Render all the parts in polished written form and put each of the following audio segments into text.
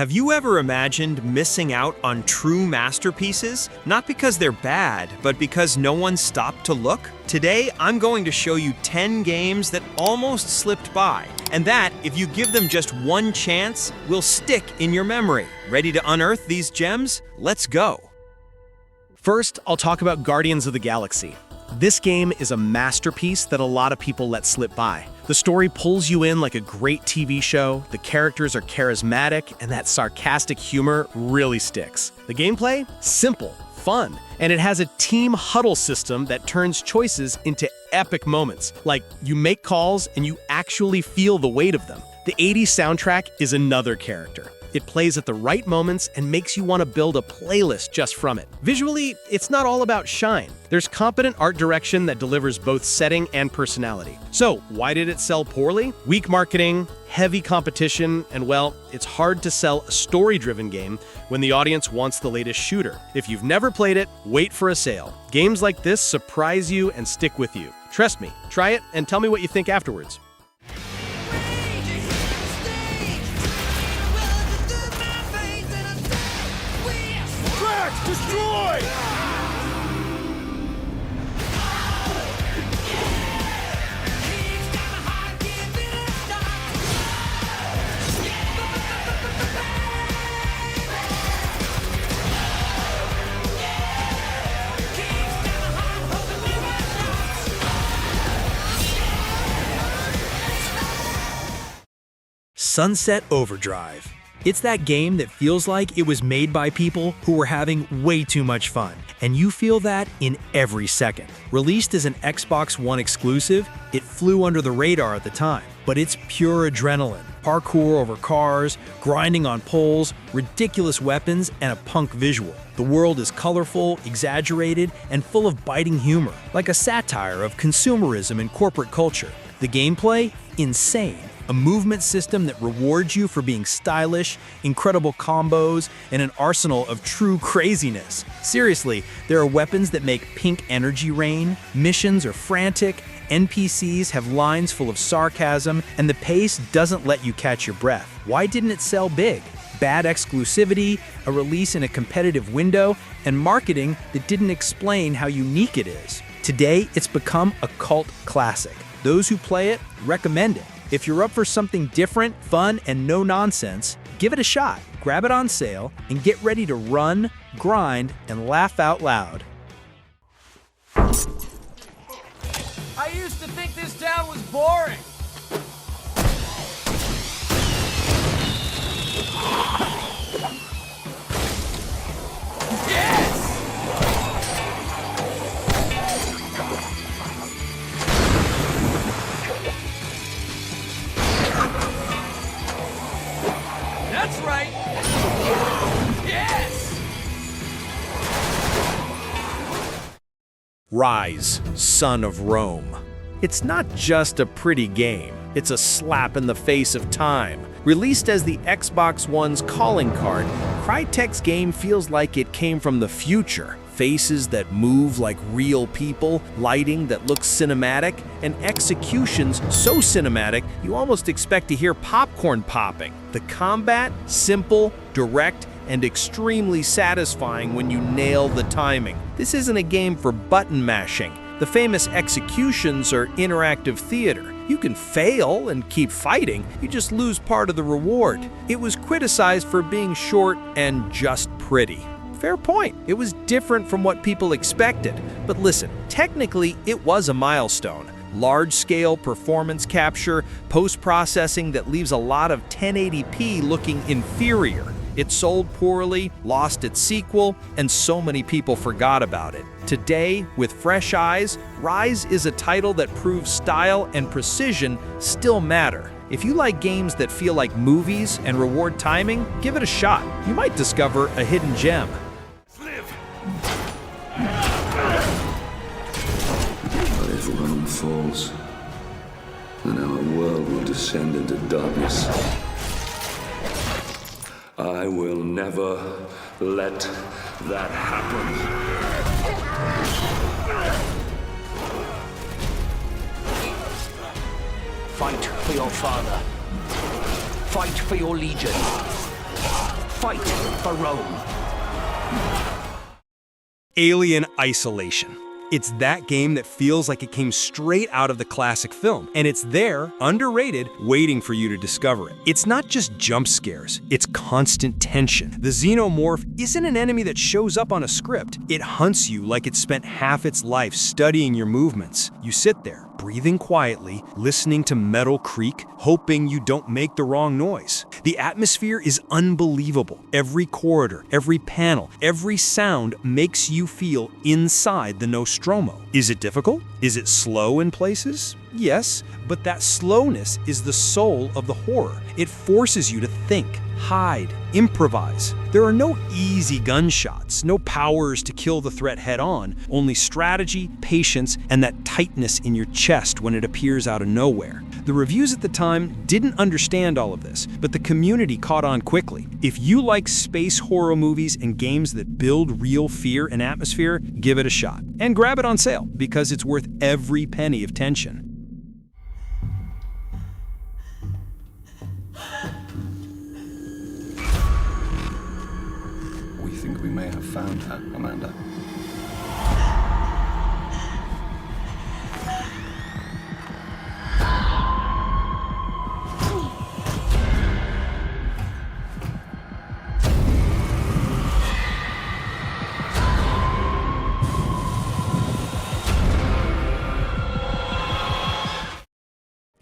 Have you ever imagined missing out on true masterpieces? Not because they're bad, but because no one stopped to look? Today, I'm going to show you 10 games that almost slipped by, and that, if you give them just one chance, will stick in your memory. Ready to unearth these gems? Let's go! First, I'll talk about Guardians of the Galaxy. This game is a masterpiece that a lot of people let slip by. The story pulls you in like a great TV show, the characters are charismatic, and that sarcastic humor really sticks. The gameplay? Simple, fun, and it has a team huddle system that turns choices into epic moments. Like, you make calls and you actually feel the weight of them. The 80s soundtrack is another character. It plays at the right moments and makes you want to build a playlist just from it. Visually, it's not all about shine. There's competent art direction that delivers both setting and personality. So, why did it sell poorly? Weak marketing, heavy competition, and well, it's hard to sell a story-driven game when the audience wants the latest shooter. If you've never played it, wait for a sale. Games like this surprise you and stick with you. Trust me, try it and tell me what you think afterwards. Destroy! Sunset Overdrive. It's that game that feels like it was made by people who were having way too much fun, and you feel that in every second. Released as an Xbox One exclusive, it flew under the radar at the time, but it's pure adrenaline. Parkour over cars, grinding on poles, ridiculous weapons, and a punk visual. The world is colorful, exaggerated, and full of biting humor, like a satire of consumerism and corporate culture. The gameplay? Insane. A movement system that rewards you for being stylish, incredible combos, and an arsenal of true craziness. Seriously, there are weapons that make pink energy rain, missions are frantic, NPCs have lines full of sarcasm, and the pace doesn't let you catch your breath. Why didn't it sell big? Bad exclusivity, a release in a competitive window, and marketing that didn't explain how unique it is. Today, it's become a cult classic. Those who play it recommend it. If you're up for something different, fun, and no nonsense, give it a shot. Grab it on sale and get ready to run, grind, and laugh out loud. I used to think this town was boring. Yes! That's right! Yes! Ryse, Son of Rome. It's not just a pretty game, it's a slap in the face of time. Released as the Xbox One's calling card, Crytek's game feels like it came from the future. Faces that move like real people, lighting that looks cinematic, and executions so cinematic you almost expect to hear popcorn popping. The combat, simple, direct, and extremely satisfying when you nail the timing. This isn't a game for button mashing. The famous executions are interactive theater. You can fail and keep fighting, you just lose part of the reward. It was criticized for being short and just pretty. Fair point. It was different from what people expected. But listen, technically it was a milestone. Large-scale performance capture, post-processing that leaves a lot of 1080p looking inferior. It sold poorly, lost its sequel, and so many people forgot about it. Today, with fresh eyes, Ryse is a title that proves style and precision still matter. If you like games that feel like movies and reward timing, give it a shot. You might discover a hidden gem. But if Rome falls, then our world will descend into darkness. I will never let that happen. Fight for your father. Fight for your legion. fight for Rome. Alien Isolation. It's that game that feels like it came straight out of the classic film, and it's there, underrated, waiting for you to discover it. It's not just jump scares, it's constant tension. The xenomorph isn't an enemy that shows up on a script. It hunts you like it spent half its life studying your movements. You sit there, breathing quietly, listening to metal creak, hoping you don't make the wrong noise. The atmosphere is unbelievable. Every corridor, every panel, every sound makes you feel inside the Nostromo. Is it difficult? Is it slow in places? Yes, but that slowness is the soul of the horror. It forces you to think, hide, improvise. There are no easy gunshots, no powers to kill the threat head-on, only strategy, patience, and that tightness in your chest when it appears out of nowhere. The reviews at the time didn't understand all of this, but the community caught on quickly. If you like space horror movies and games that build real fear and atmosphere, give it a shot. And grab it on sale, because it's worth every penny of tension. We think we may have found her, Amanda.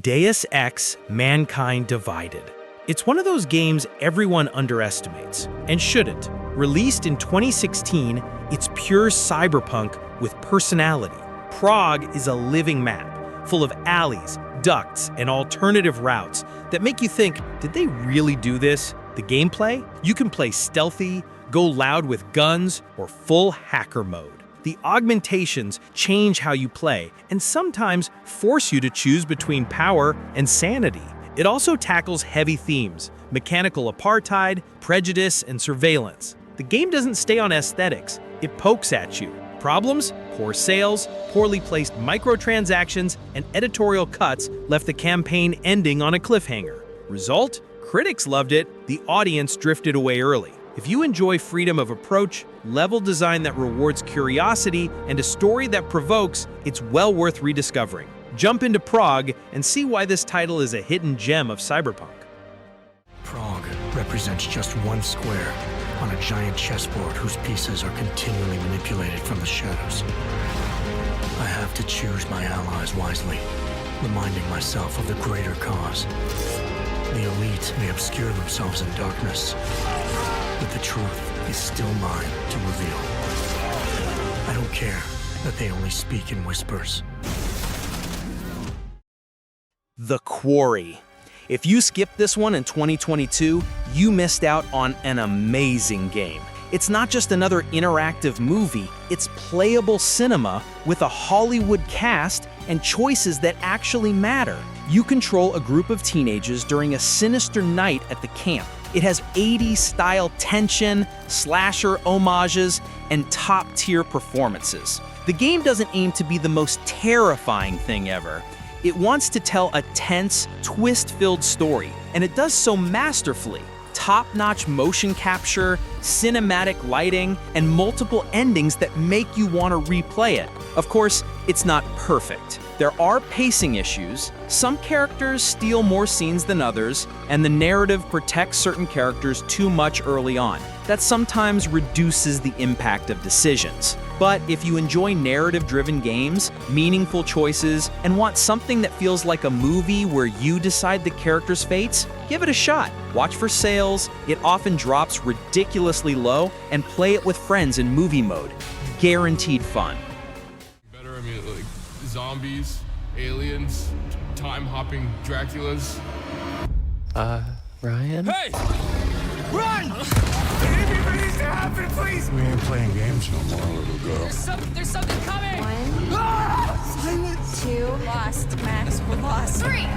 Deus Ex: Mankind Divided. It's one of those games everyone underestimates, and shouldn't. Released in 2016, it's pure cyberpunk with personality. Prague is a living map, full of alleys, ducts, and alternative routes that make you think, did they really do this? The gameplay? You can play stealthy, go loud with guns, or full hacker mode. The augmentations change how you play and sometimes force you to choose between power and sanity. It also tackles heavy themes: mechanical apartheid, prejudice, and surveillance. The game doesn't stay on aesthetics, it pokes at you. Problems? Poor sales, poorly placed microtransactions, and editorial cuts left the campaign ending on a cliffhanger. Result? Critics loved it, the audience drifted away early. If you enjoy freedom of approach, level design that rewards curiosity, and a story that provokes, it's well worth rediscovering. Jump into Prague and see why this title is a hidden gem of cyberpunk. Prague represents just one square on a giant chessboard whose pieces are continually manipulated from the shadows. I have to choose my allies wisely, reminding myself of the greater cause. The elite may obscure themselves in darkness, but the truth is still mine to reveal. I don't care that they only speak in whispers. The Quarry. If you skipped this one in 2022, you missed out on an amazing game. It's not just another interactive movie, it's playable cinema with a Hollywood cast and choices that actually matter. You control a group of teenagers during a sinister night at the camp. It has 80s-style tension, slasher homages, and top-tier performances. The game doesn't aim to be the most terrifying thing ever. It wants to tell a tense, twist-filled story, and it does so masterfully. Top-notch motion capture, cinematic lighting, and multiple endings that make you want to replay it. Of course, it's not perfect. There are pacing issues, some characters steal more scenes than others, and the narrative protects certain characters too much early on. That sometimes reduces the impact of decisions. But if you enjoy narrative-driven games, meaningful choices, and want something that feels like a movie where you decide the character's fates, give it a shot. Watch for sales, it often drops ridiculously low, and play it with friends in movie mode. Guaranteed fun. Better, I mean, like zombies, aliens, time-hopping Draculas. Ryan? Hey! Run! Anything needs to happen, please! We ain't playing games no more, little girl. There's something coming! 1, Silence! 2, lost, Max, we're lost. 3!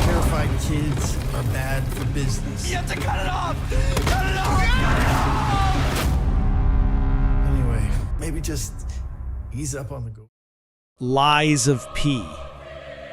Terrified kids are bad for business. You have to cut it off! Cut it off! Anyway, maybe just ease up on the go. Lies of P.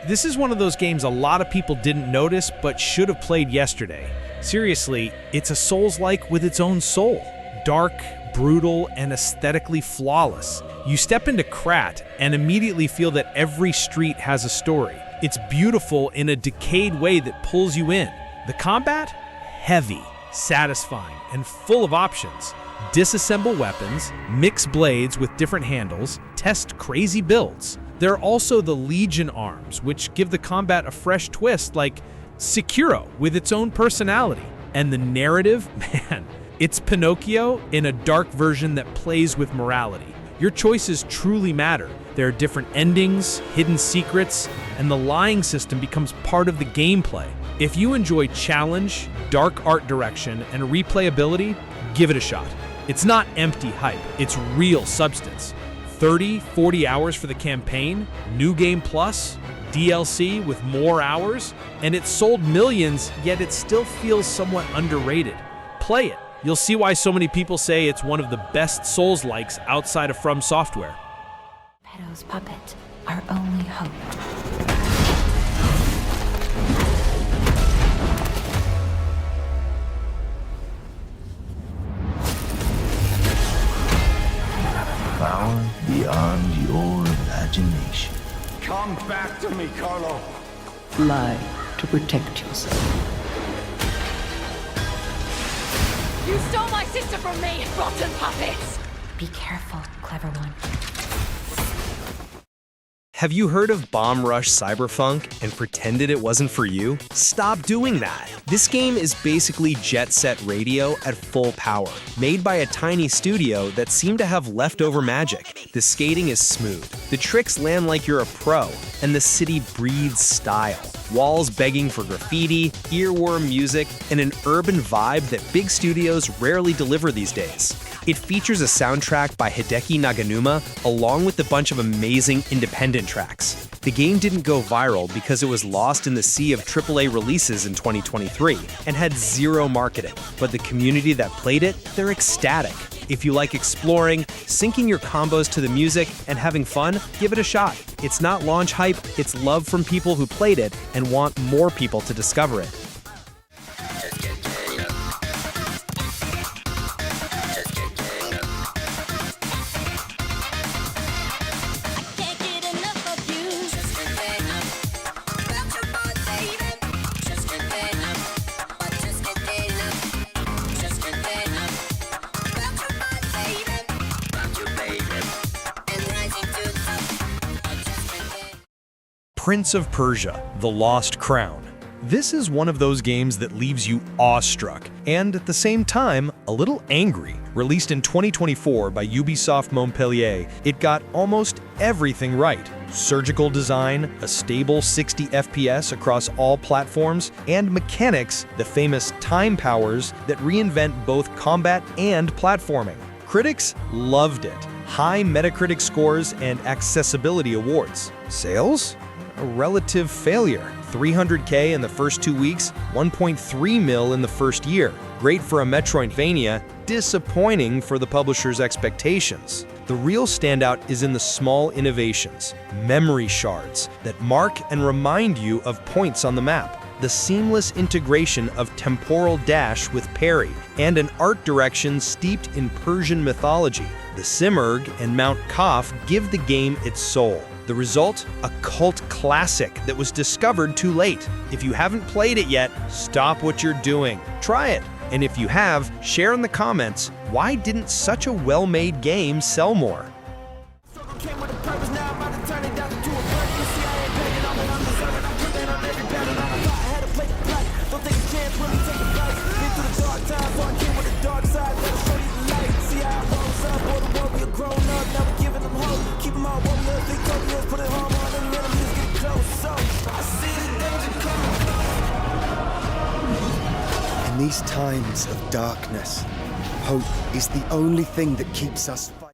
This is one of those games a lot of people didn't notice but should have played yesterday. Seriously, it's a Souls-like with its own soul. Dark, brutal, and aesthetically flawless. You step into Krat and immediately feel that every street has a story. It's beautiful in a decayed way that pulls you in. The combat? Heavy, satisfying, and full of options. Disassemble weapons, mix blades with different handles, test crazy builds. There are also the Legion arms, which give the combat a fresh twist, like Sekiro with its own personality. And the narrative? Man, it's Pinocchio in a dark version that plays with morality. Your choices truly matter. There are different endings, hidden secrets, and the lying system becomes part of the gameplay. If you enjoy challenge, dark art direction, and replayability, give it a shot. It's not empty hype, it's real substance. 30, 40 hours for the campaign, New Game Plus, DLC with more hours, and it sold millions, yet it still feels somewhat underrated. Play it. You'll see why so many people say it's one of the best Souls-likes outside of From Software. Meadow's puppet, our only hope. Power beyond your imagination. Come back to me, Carlo. Lie to protect yourself. You stole my sister from me, rotten puppets! Be careful, clever one. Have you heard of Bomb Rush Cyberfunk and pretended it wasn't for you? Stop doing that. This game is basically Jet Set Radio at full power, made by a tiny studio that seemed to have leftover magic. The skating is smooth, the tricks land like you're a pro, and the city breathes style. Walls begging for graffiti, earworm music, and an urban vibe that big studios rarely deliver these days. It features a soundtrack by Hideki Naganuma, along with a bunch of amazing independent tracks. The game didn't go viral because it was lost in the sea of AAA releases in 2023 and had zero marketing, but the community that played it, they're ecstatic. If you like exploring, syncing your combos to the music, and having fun, give it a shot. It's not launch hype, it's love from people who played it and want more people to discover it. Prince of Persia: The Lost Crown. This is one of those games that leaves you awestruck and, at the same time, a little angry. Released in 2024 by Ubisoft Montpellier, it got almost everything right. Surgical design, a stable 60 FPS across all platforms, and mechanics, the famous time powers that reinvent both combat and platforming. Critics loved it. High Metacritic scores and accessibility awards. Sales? A relative failure. 300K in the first 2 weeks, 1.3 mil in the first year. Great for a Metroidvania, disappointing for the publisher's expectations. The real standout is in the small innovations, memory shards that mark and remind you of points on the map. The seamless integration of temporal dash with parry, and an art direction steeped in Persian mythology. The Simurgh and Mount Kaf give the game its soul. The result? A cult classic that was discovered too late. If you haven't played it yet, stop what you're doing. Try it. And if you have, share in the comments, why didn't such a well-made game sell more? In these times of darkness, hope is the only thing that keeps us fighting.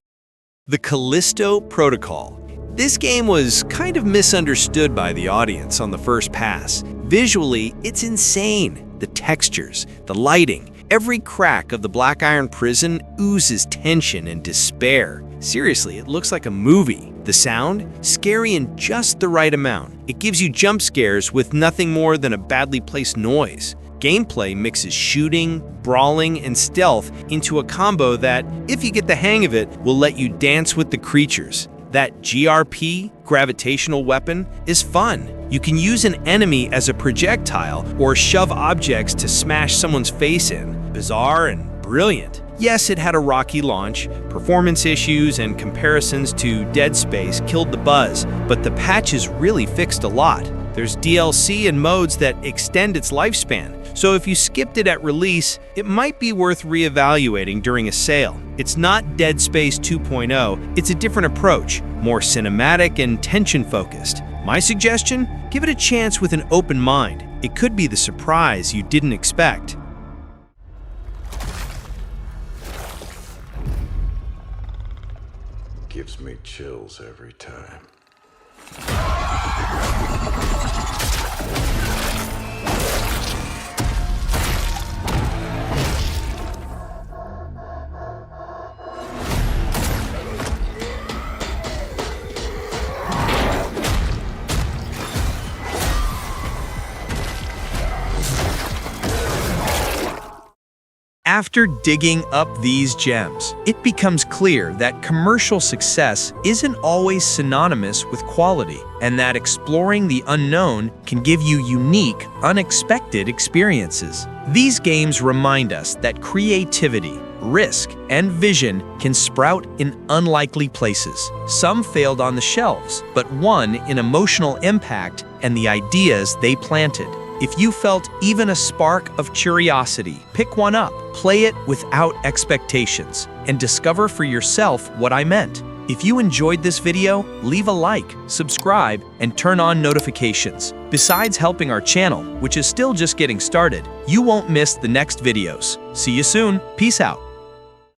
The Callisto Protocol. This game was kind of misunderstood by the audience on the first pass. Visually, it's insane. The textures, the lighting, every crack of the Black Iron prison oozes tension and despair. Seriously, it looks like a movie. The sound? Scary in just the right amount. It gives you jump scares with nothing more than a badly placed noise. Gameplay mixes shooting, brawling, and stealth into a combo that, if you get the hang of it, will let you dance with the creatures. That GRP, gravitational weapon, is fun. You can use an enemy as a projectile or shove objects to smash someone's face in. Bizarre and brilliant. Yes, it had a rocky launch, performance issues and comparisons to Dead Space killed the buzz, but the patches really fixed a lot. There's DLC and modes that extend its lifespan, so if you skipped it at release, it might be worth reevaluating during a sale. It's not Dead Space 2.0, it's a different approach, more cinematic and tension-focused. My suggestion? Give it a chance with an open mind. It could be the surprise you didn't expect. Gives me chills every time. After digging up these gems, it becomes clear that commercial success isn't always synonymous with quality, and that exploring the unknown can give you unique, unexpected experiences. These games remind us that creativity, risk, and vision can sprout in unlikely places. Some failed on the shelves, but won in emotional impact and the ideas they planted. If you felt even a spark of curiosity, pick one up, play it without expectations, and discover for yourself what I meant. If you enjoyed this video, leave a like, subscribe, and turn on notifications. Besides helping our channel, which is still just getting started, you won't miss the next videos. See you soon. Peace out.